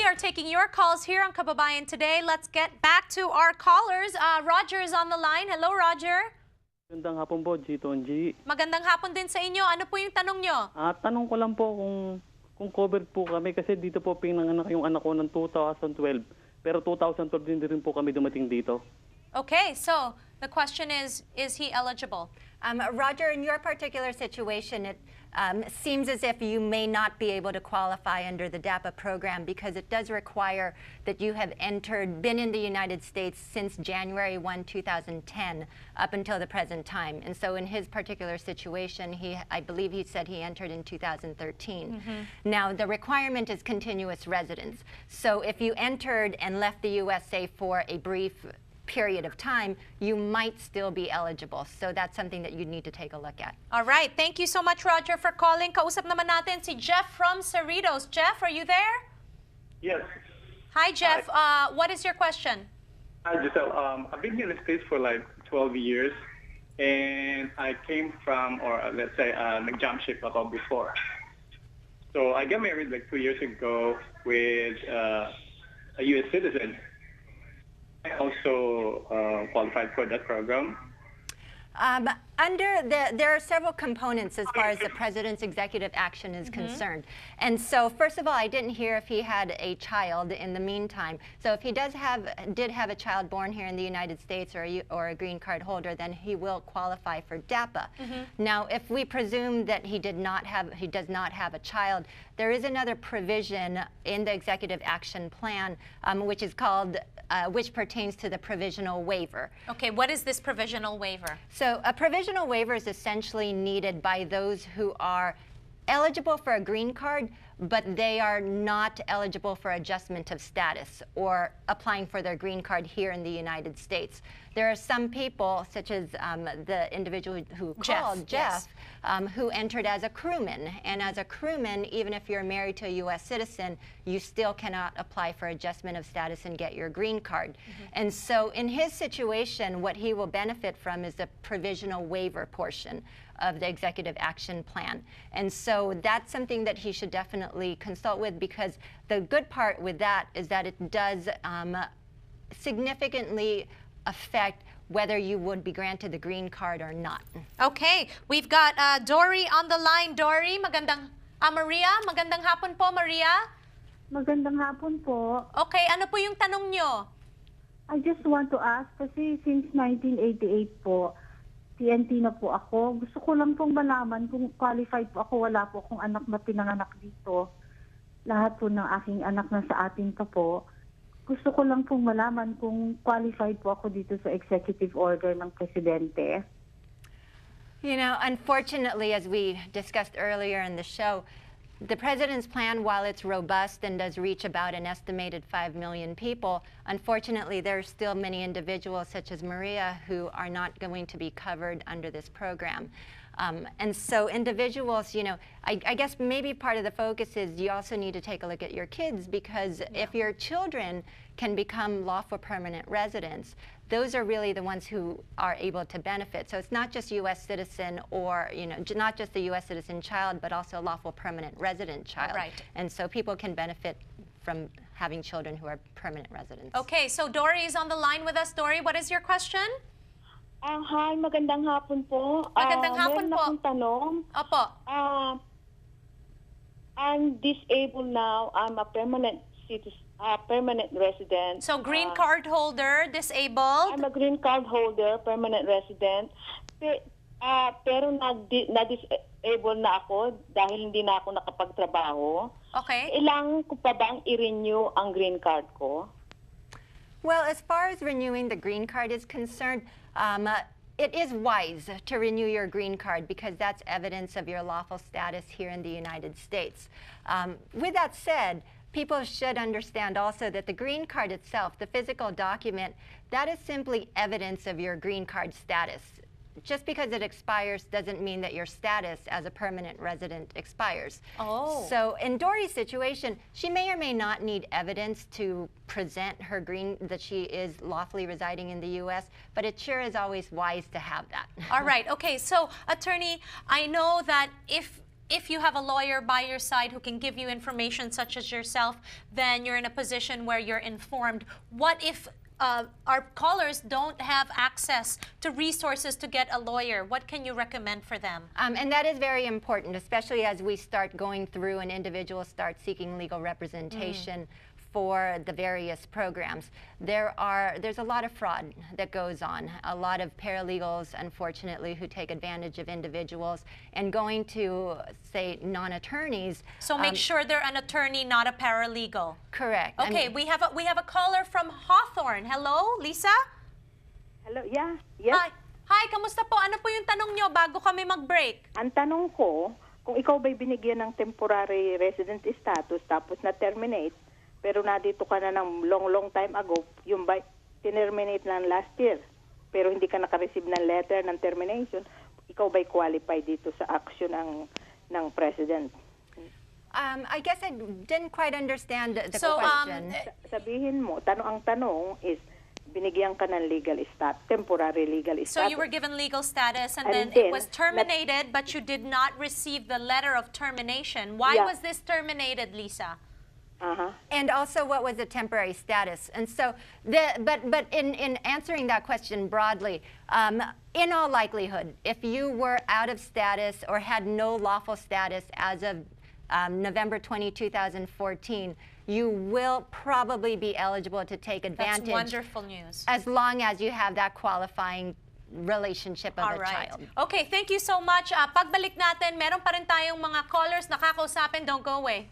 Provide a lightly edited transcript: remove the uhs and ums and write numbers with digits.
are taking your calls here on Kababayan today. Let's get back to our callers. Roger is on the line. Hello, Roger. Magandang hapon po, G2G. Magandang hapon din sa inyo. Ano po yung tanong nyo? Tanong ko lang po kung covered po kami kasi dito po pinanganak yung anak ko ng 2012. Pero 2012 din rin po kami dumating dito. Okay, so the question is he eligible? Roger, in your particular situation, it seems as if you may not be able to qualify under the DAPA program because it does require that you have been in the United States since January 1, 2010, up until the present time. And so in his particular situation, I believe he said he entered in 2013. Now, the requirement is continuous residence. So if you entered and left the USA for a brief period of time, you might still be eligible. So that's something that you need to take a look at. All right. Thank you so much, Roger, for calling. Kausap naman natin si Jeff from Cerritos. Jeff, are you there? Yes. Hi, Jeff. What is your question? Hi, Giselle. I've been here in the States for like 12 years, and I came from, or let's say, nag-jump ship ako before. So I got married like 2 years ago with a U.S. citizen. I also qualified for that program. There are several components as far as the president's executive action is concerned. And so, first of all, I didn't hear if he had a child in the meantime. So if he did have a child born here in the United States or a green card holder, then he will qualify for DAPA. Now, if we presume that he does not have a child, there is another provision in the executive action plan, which is called which pertains to the provisional waiver. Okay, what is this provisional waiver? So a provisional waiver is essentially needed by those who are eligible for a green card, but they are not eligible for adjustment of status or applying for their green card here in the United States. There are some people, such as the individual who called, Jeff, who entered as a crewman. And as a crewman, even if you're married to a U.S. citizen, you still cannot apply for adjustment of status and get your green card. And so in his situation, what he will benefit from is the provisional waiver portion of the executive action plan. And so that's something that he should definitely consult with, because the good part with that is that it does significantly affect whether you would be granted the green card or not. Okay, we've got Dory on the line. Dory, Maria, magandang hapon po, Maria. Magandang hapon po. Okay, ano po yung tanong nyo? I just want to ask, kasi since 1988 po, TNT na po ako. Gusto ko lang pong malaman kung qualified po ako. Wala po akong anak na pinanganak dito. Lahat po ng aking anak na sa atin pa po. Gusto ko lang pong malaman kung qualified po ako dito sa executive order ng presidente. You know, unfortunately, as we discussed earlier in the show, the president's plan, while it's robust and does reach about an estimated 5 million people, unfortunately, there are still many individuals, such as Maria, who are not going to be covered under this program. And so individuals, you know, I guess maybe part of the focus is you also need to take a look at your kids, because if your children can become lawful permanent residents, those are really the ones who are able to benefit. So it's not just U.S. citizen or, you know, not just the U.S. citizen child, but also a lawful permanent resident child. Right. And so people can benefit from having children who are permanent residents. Okay, so Dory is on the line with us. Dory, what is your question? Hi, magandang hapon po. Magandang hapon po. Meron akong tanong. Opo. I'm disabled now. I'm a permanent resident. So green card holder, disabled. I'm a green card holder, permanent resident. Pero na-disable na ako dahil hindi na ako nakapagtrabaho. Okay. Kailangan ko pa bang i-renew ang green card ko? Well, as far as renewing the green card is concerned, it is wise to renew your green card, because that's evidence of your lawful status here in the United States. With that said, people should understand also that the green card itself, the physical document, that is simply evidence of your green card status. Just because it expires doesn't mean that your status as a permanent resident expires. Oh. So in Dory's situation, she may or may not need evidence to present her that she is lawfully residing in the U.S., but it sure is always wise to have that. All right. Okay. So, attorney, I know that if if you have a lawyer by your side who can give you information such as yourself, then you're in a position where you're informed. What if our callers don't have access to resources to get a lawyer? What can you recommend for them? And that is very important, especially as we start going through and individuals start seeking legal representation for the various programs. There's a lot of fraud that goes on. A lot of paralegals, unfortunately, who take advantage of individuals and going to, say, non-attorneys. So make sure they're an attorney, not a paralegal. Correct. Okay, we have a caller from Hawthorne. Hello, Lisa? Hello, yeah. Yes. Hi. Hi, kamusta po? Ano po yung tanong nyo bago kami mag-break? Ang tanong ko, kung ikaw ba'y binigyan ng temporary resident status tapos na-terminate, pero nandito ka na ng long time ago, yung ba tinerminate lang last year, pero hindi ka naka-receive ng letter ng termination, ikaw ba'y qualified dito sa action ng President? I guess I didn't quite understand the So, question. Sabihin mo, ang tanong is, binigyan ka ng temporary legal status. So you were given legal status and then then it was terminated, but you did not receive the letter of termination. Why Yeah. was this terminated, Lisa? And also, what was the temporary status? And so, but in answering that question broadly, in all likelihood, if you were out of status or had no lawful status as of November 20, 2014, you will probably be eligible to take advantage. That's wonderful news. As long as you have that qualifying relationship of All a right. child. Okay, thank you so much. Pagbalik natin, meron pa rin tayong mga callers na kakausapin. Don't go away.